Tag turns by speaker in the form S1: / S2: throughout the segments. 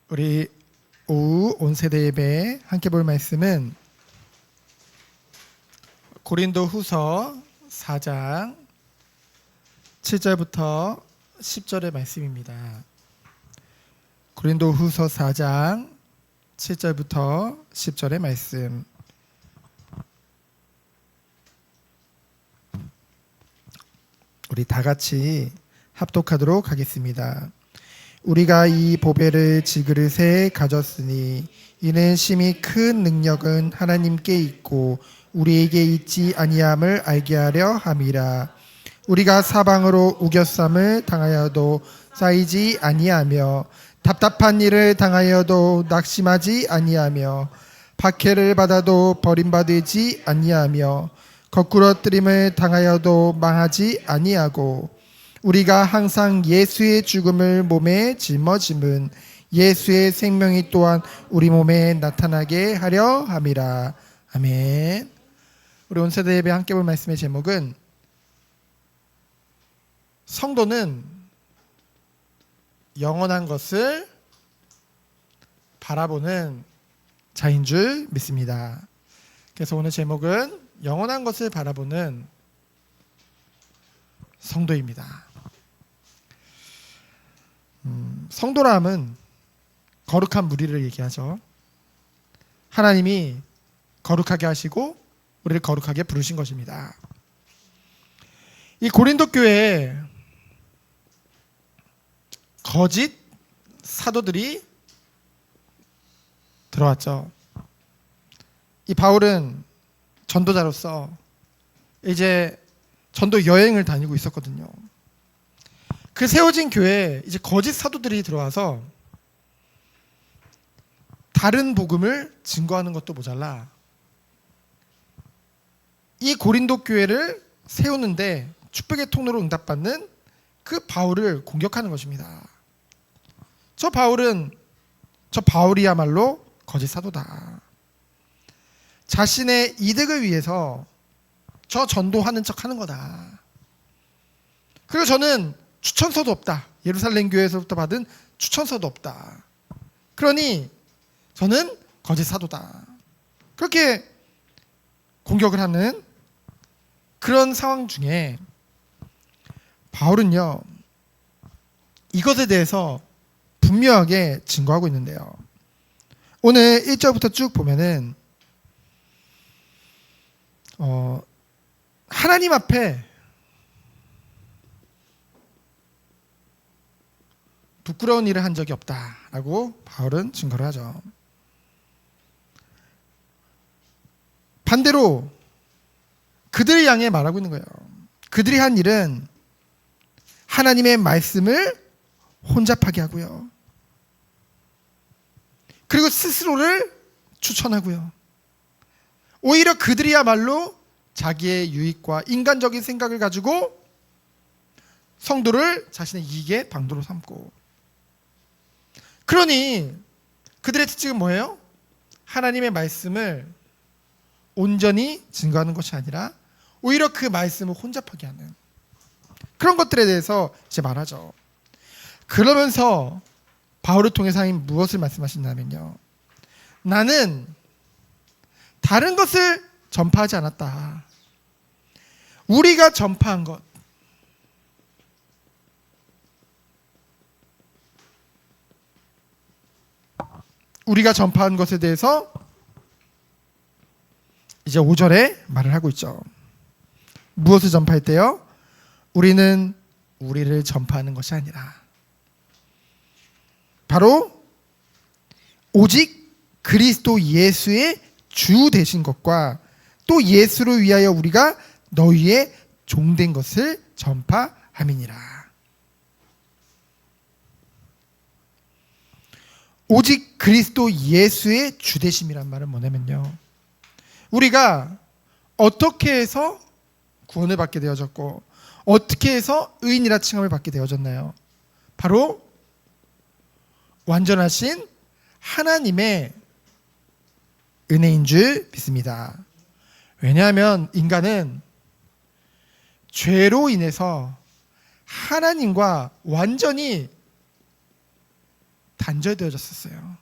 S1: 우리 오후 온세대 예배 함께 볼 말씀은 고린도 후서 4장 7절부터 10절의 말씀입니다. 고린도 후서 4장 7절부터 10절의 말씀. 우리 다 같이 합독하도록 하겠습니다. 우리가 이 보배를 질그릇에 가졌으니 이는 심히 큰 능력은 하나님께 있고 우리에게 있지 아니함을 알게 하려 함이라. 우리가 사방으로 우겨쌈을 당하여도 쌓이지 아니하며 답답한 일을 당하여도 낙심하지 아니하며 박해를 받아도 버림받지 아니하며 거꾸러뜨림을 당하여도 망하지 아니하고 우리가 항상 예수의 죽음을 몸에 짊어짐은 예수의 생명이 또한 우리 몸에 나타나게 하려 함이라. 아멘. 우리 온세대 예배 함께 볼 말씀의 제목은 성도는 영원한 것을 바라보는 자인 줄 믿습니다. 그래서 오늘 제목은 영원한 것을 바라보는 성도입니다. 성도람은 거룩한 무리를 얘기하죠. 하나님이 거룩하게 하시고 우리를 거룩하게 부르신 것입니다. 이 고린도 교회에 거짓 사도들이 들어왔죠. 이 바울은 전도자로서 이제 전도 여행을 다니고 있었거든요. 그 세워진 교회에 이제 거짓 사도들이 들어와서 다른 복음을 증거하는 것도 모자라 이 고린도 교회를 세우는데 축복의 통로로 응답받는 그 바울을 공격하는 것입니다. 저 바울이야말로 거짓 사도다. 자신의 이득을 위해서 저 전도하는 척 하는 거다. 그리고 저는 추천서도 없다. 예루살렘 교회에서부터 받은 추천서도 없다. 그러니 저는 거짓 사도다. 그렇게 공격을 하는 그런 상황 중에 바울은요, 이것에 대해서 분명하게 증거하고 있는데요. 오늘 1절부터 쭉 보면은 하나님 앞에 부끄러운 일을 한 적이 없다라고 바울은 증거를 하죠. 반대로 그들을 향해 말하고 있는 거예요. 그들이 한 일은 하나님의 말씀을 혼잡하게 하고요. 그리고 스스로를 추천하고요. 오히려 그들이야말로 자기의 유익과 인간적인 생각을 가지고 성도를 자신의 이익의 방도로 삼고, 그러니 그들의 특징은 뭐예요? 하나님의 말씀을 온전히 증거하는 것이 아니라 오히려 그 말씀을 혼잡하게 하는 그런 것들에 대해서 이제 말하죠. 그러면서 바울을 통해서 하나님 무엇을 말씀하신다면요, 나는 다른 것을 전파하지 않았다. 우리가 전파한 것, 우리가 전파한 것에 대해서 이제 5절에 말을 하고 있죠. 무엇을 전파했대요? 우리는 우리를 전파하는 것이 아니라 바로 오직 그리스도 예수의 주 되신 것과 또 예수를 위하여 우리가 너희의 종된 것을 전파함이니라. 오직 그리스도 예수의 주되심이란 말은 뭐냐면요, 우리가 어떻게 해서 구원을 받게 되어졌고 어떻게 해서 의인이라 칭함을 받게 되어졌나요? 바로 완전하신 하나님의 은혜인 줄 믿습니다. 왜냐하면 인간은 죄로 인해서 하나님과 완전히 단절되어졌었어요.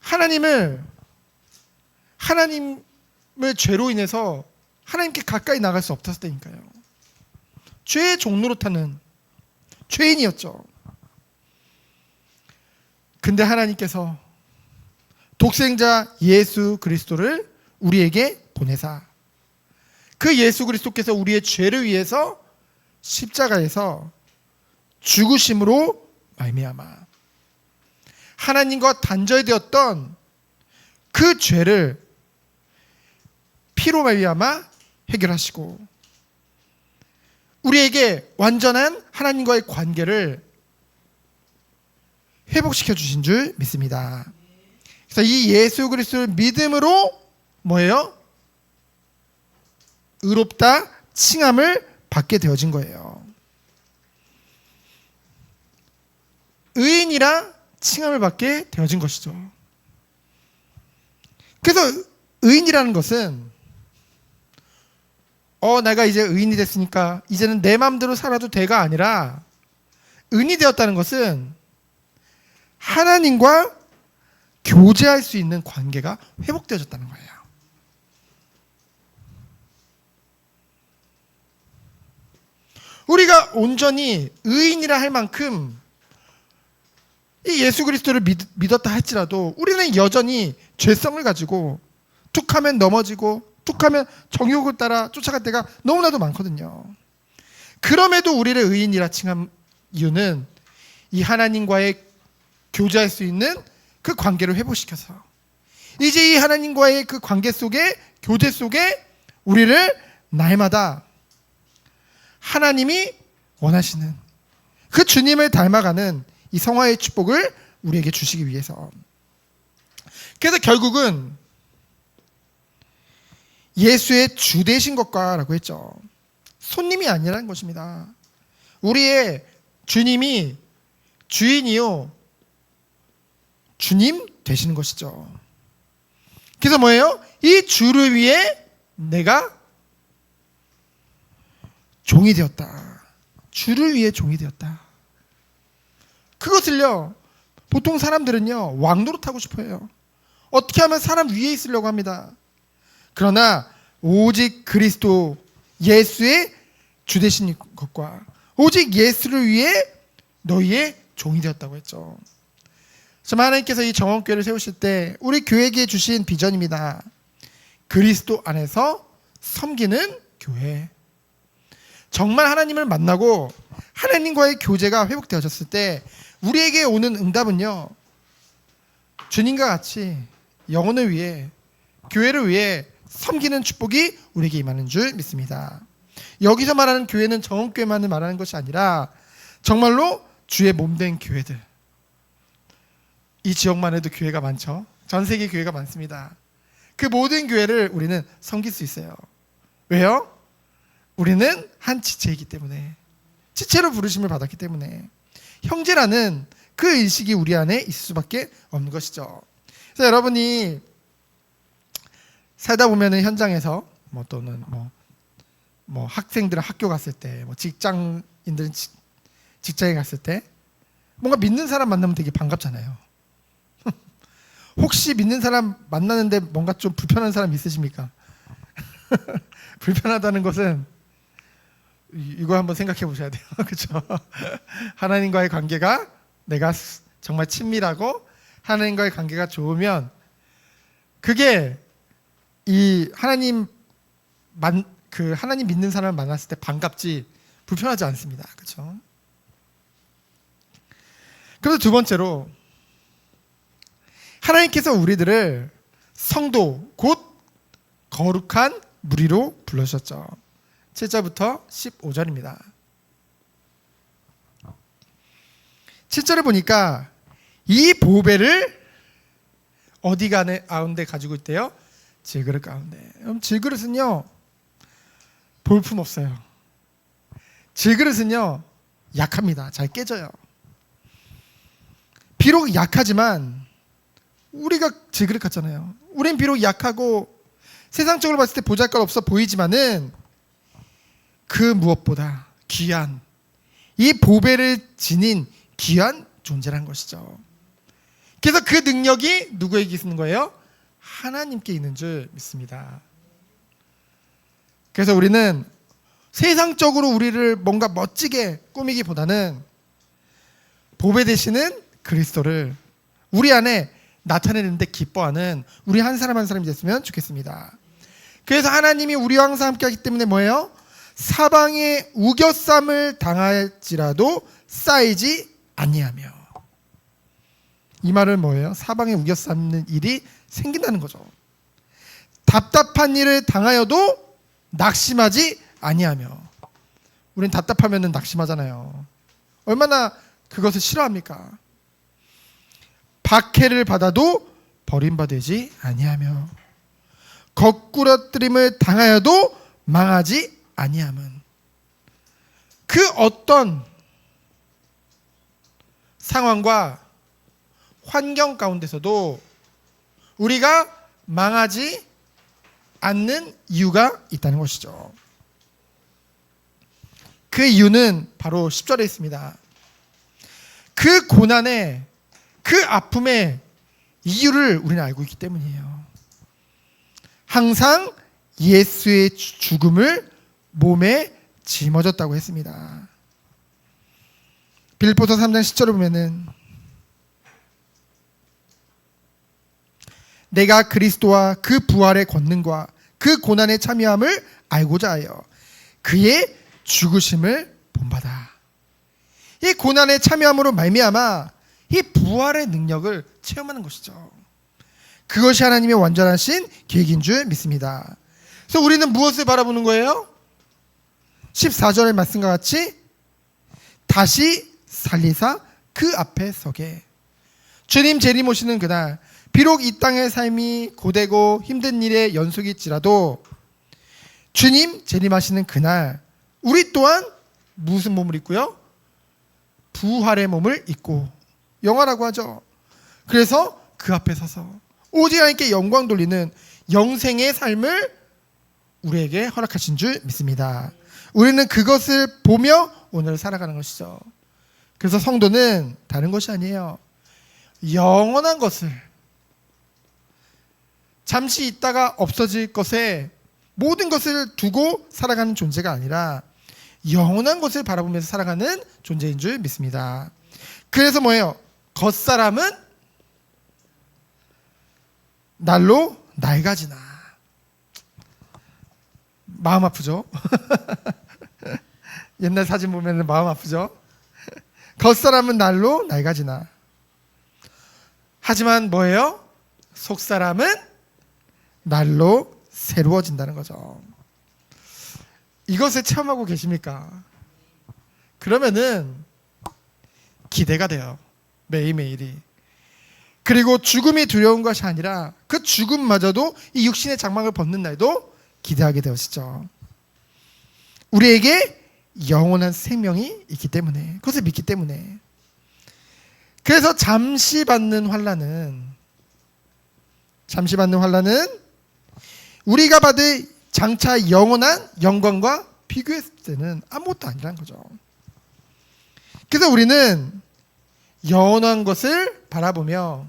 S1: 하나님을 죄로 인해서 하나님께 가까이 나갈 수 없었다니까요. 죄의 종로로 타는 죄인이었죠. 근데 하나님께서 독생자 예수 그리스도를 우리에게 보내사 그 예수 그리스도께서 우리의 죄를 위해서 십자가에서 죽으심으로 말미암아 하나님과 단절되었던 그 죄를 피로 말미암아 해결하시고 우리에게 완전한 하나님과의 관계를 회복시켜 주신 줄 믿습니다. 그래서 이 예수 그리스도를 믿음으로 뭐예요? 의롭다 칭함을 받게 되어진 거예요. 의인이라 칭함을 받게 되어진 것이죠. 그래서 의인이라는 것은 내가 이제 의인이 됐으니까 이제는 내 마음대로 살아도 돼가 아니라 의인이 되었다는 것은 하나님과 교제할 수 있는 관계가 회복되어졌다는 거예요. 우리가 온전히 의인이라 할 만큼 이 예수 그리스도를 믿었다 할지라도 우리는 여전히 죄성을 가지고 툭하면 넘어지고 툭하면 정욕을 따라 쫓아갈 때가 너무나도 많거든요. 그럼에도 우리를 의인이라 칭한 이유는 이 하나님과의 교제할 수 있는 그 관계를 회복시켜서 이제 이 하나님과의 그 관계 속에 교제 속에 우리를 날마다 하나님이 원하시는 그 주님을 닮아가는 이 성화의 축복을 우리에게 주시기 위해서. 그래서 결국은 예수의 주 되신 것과 라고 했죠. 손님이 아니라는 것입니다. 우리의 주님이 주인이요 주님 되시는 것이죠. 그래서 뭐예요? 이 주를 위해 내가 종이 되었다. 주를 위해 종이 되었다. 그것을요, 보통 사람들은요, 왕노릇하고 싶어 해요. 어떻게 하면 사람 위에 있으려고 합니다. 그러나 오직 그리스도 예수의 주 되신 것과 오직 예수를 위해 너희의 종이 되었다고 했죠. 정말 하나님께서 이 정원교회를 세우실 때 우리 교회에게 주신 비전입니다. 그리스도 안에서 섬기는 교회. 정말 하나님을 만나고 하나님과의 교제가 회복되어졌을 때 우리에게 오는 응답은요, 주님과 같이 영혼을 위해 교회를 위해 섬기는 축복이 우리에게 임하는 줄 믿습니다. 여기서 말하는 교회는 정원교회만을 말하는 것이 아니라 정말로 주의 몸된 교회들. 이 지역만 해도 교회가 많죠. 전 세계 교회가 많습니다. 그 모든 교회를 우리는 섬길 수 있어요. 왜요? 우리는 한 지체이기 때문에, 지체로 부르심을 받았기 때문에 형제라는 그 의식이 우리 안에 있을 수밖에 없는 것이죠. 그래서 여러분이 살다 보면은 현장에서 또는 학생들은 학교 갔을 때, 직장인들은 직장에 갔을 때 뭔가 믿는 사람 만나면 되게 반갑잖아요. 혹시 믿는 사람 만나는데 뭔가 좀 불편한 사람 있으십니까? 불편하다는 것은 이거 한번 생각해 보셔야 돼요. 그렇죠? 하나님과의 관계가 내가 정말 친밀하고 하나님과의 관계가 좋으면 그게 이 하나님 믿는 사람을 만났을 때 반갑지 불편하지 않습니다. 그렇죠? 그래서 두 번째로 하나님께서 우리들을 성도 곧 거룩한 무리로 불러주셨죠. 7절부터 15절입니다. 7절을 보니까 이 보배를 어디 가운데 가지고 있대요? 질그릇 가운데. 그럼 질그릇은요, 볼품 없어요. 질그릇은요, 약합니다. 잘 깨져요. 비록 약하지만 우리가 질그릇 같잖아요. 우린 비록 약하고 세상적으로 봤을 때 보잘것없어 보이지만은 그 무엇보다 귀한 이 보배를 지닌 귀한 존재라는 것이죠. 그래서 그 능력이 누구에게 있는 거예요? 하나님께 있는 줄 믿습니다. 그래서 우리는 세상적으로 우리를 뭔가 멋지게 꾸미기보다는 보배 되시는 그리스도를 우리 안에 나타내는데 기뻐하는 우리 한 사람 한 사람이 됐으면 좋겠습니다. 그래서 하나님이 우리와 항상 함께하기 때문에 뭐예요? 사방에 우겨쌈을 당할지라도 쌓이지 아니하며. 이 말은 뭐예요? 사방에 우겨싸는 일이 생긴다는 거죠. 답답한 일을 당하여도 낙심하지 아니하며. 우린 답답하면 낙심하잖아요. 얼마나 그것을 싫어합니까? 박해를 받아도 버림받지 아니하며 거꾸러뜨림을 당하여도 망하지 아니함은. 그 어떤 상황과 환경 가운데서도 우리가 망하지 않는 이유가 있다는 것이죠. 그 이유는 바로 10절에 있습니다. 그 고난의 그 아픔의 이유를 우리는 알고 있기 때문이에요. 항상 예수의 죽음을 몸에 짊어졌다고 했습니다. 빌립보서 3장 10절을 보면은 내가 그리스도와 그 부활의 권능과 그 고난의 참여함을 알고자 하여 그의 죽으심을 본받아. 이 고난의 참여함으로 말미암아 이 부활의 능력을 체험하는 것이죠. 그것이 하나님의 완전하신 계획인 줄 믿습니다. 그래서 우리는 무엇을 바라보는 거예요? 14절의 말씀과 같이 다시 살리사 그 앞에 서게. 주님 재림 오시는 그날, 비록 이 땅의 삶이 고되고 힘든 일의 연속일지라도 주님 재림하시는 그날 우리 또한 무슨 몸을 입고요? 부활의 몸을 입고, 영화라고 하죠. 그래서 그 앞에 서서 오직 하나님께 영광 돌리는 영생의 삶을 우리에게 허락하신 줄 믿습니다. 우리는 그것을 보며 오늘 살아가는 것이죠. 그래서 성도는 다른 것이 아니에요. 영원한 것을, 잠시 있다가 없어질 것에 모든 것을 두고 살아가는 존재가 아니라 영원한 것을 바라보면서 살아가는 존재인 줄 믿습니다. 그래서 뭐예요? 겉사람은 날로 낡아지나. 마음 아프죠? 옛날 사진 보면 마음 아프죠? 겉사람은 날로 낡아지나. 하지만 뭐예요? 속사람은 날로 새로워진다는 거죠. 이것을 체험하고 계십니까? 그러면은 기대가 돼요. 매일매일이. 그리고 죽음이 두려운 것이 아니라 그 죽음마저도 이 육신의 장막을 벗는 날도 기대하게 되시죠. 우리에게 영원한 생명이 있기 때문에, 그것을 믿기 때문에. 그래서 잠시 받는 환난은 우리가 받을 장차 영원한 영광과 비교했을 때는 아무것도 아니라는 거죠. 그래서 우리는 영원한 것을 바라보며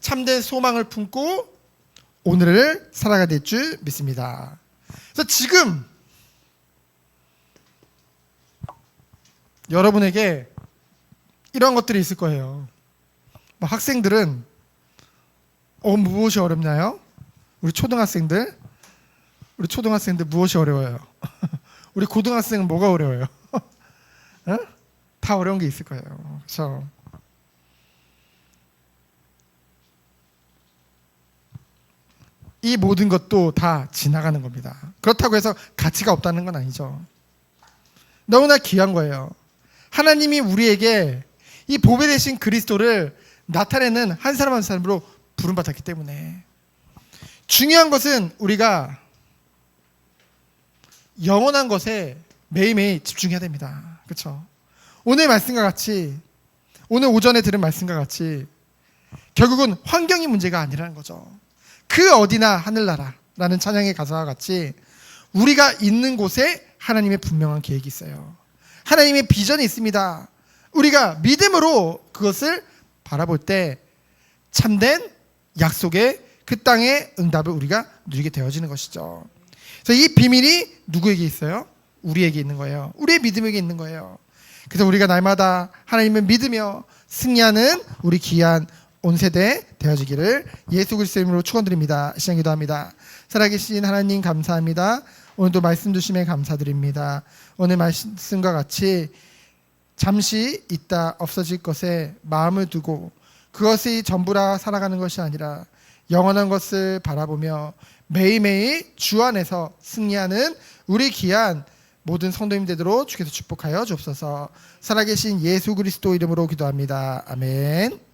S1: 참된 소망을 품고 오늘을 살아가야 될 줄 믿습니다. 그래서 지금 여러분에게 이런 것들이 있을 거예요. 학생들은 무엇이 어렵나요? 우리 초등학생들 무엇이 어려워요? 우리 고등학생은 뭐가 어려워요? 다 어려운 게 있을 거예요. 그렇죠? 이 모든 것도 다 지나가는 겁니다. 그렇다고 해서 가치가 없다는 건 아니죠. 너무나 귀한 거예요. 하나님이 우리에게 이 보배 되신 그리스도를 나타내는 한 사람 한 사람으로 부름받았기 때문에 중요한 것은 우리가 영원한 것에 매일매일 집중해야 됩니다. 그렇죠? 오늘 말씀과 같이, 오늘 오전에 들은 말씀과 같이 결국은 환경이 문제가 아니라는 거죠. 그 어디나 하늘나라라는 찬양의 가사와 같이 우리가 있는 곳에 하나님의 분명한 계획이 있어요. 하나님의 비전이 있습니다. 우리가 믿음으로 그것을 바라볼 때 참된 약속의 그 땅의 응답을 우리가 누리게 되어지는 것이죠. 그래서 이 비밀이 누구에게 있어요? 우리에게 있는 거예요. 우리의 믿음에게 있는 거예요. 그래서 우리가 날마다 하나님을 믿으며 승리하는 우리 귀한 온 세대 되어지기를 예수 그리스도의 이름으로 축원드립니다. 시간 기도합니다. 살아계신 하나님 감사합니다. 오늘도 말씀 주심에 감사드립니다. 오늘 말씀과 같이 잠시 있다 없어질 것에 마음을 두고 그것이 전부라 살아가는 것이 아니라 영원한 것을 바라보며 매일매일 주 안에서 승리하는 우리 귀한 모든 성도님 되도록 주께서 축복하여 주옵소서. 살아계신 예수 그리스도 이름으로 기도합니다. 아멘.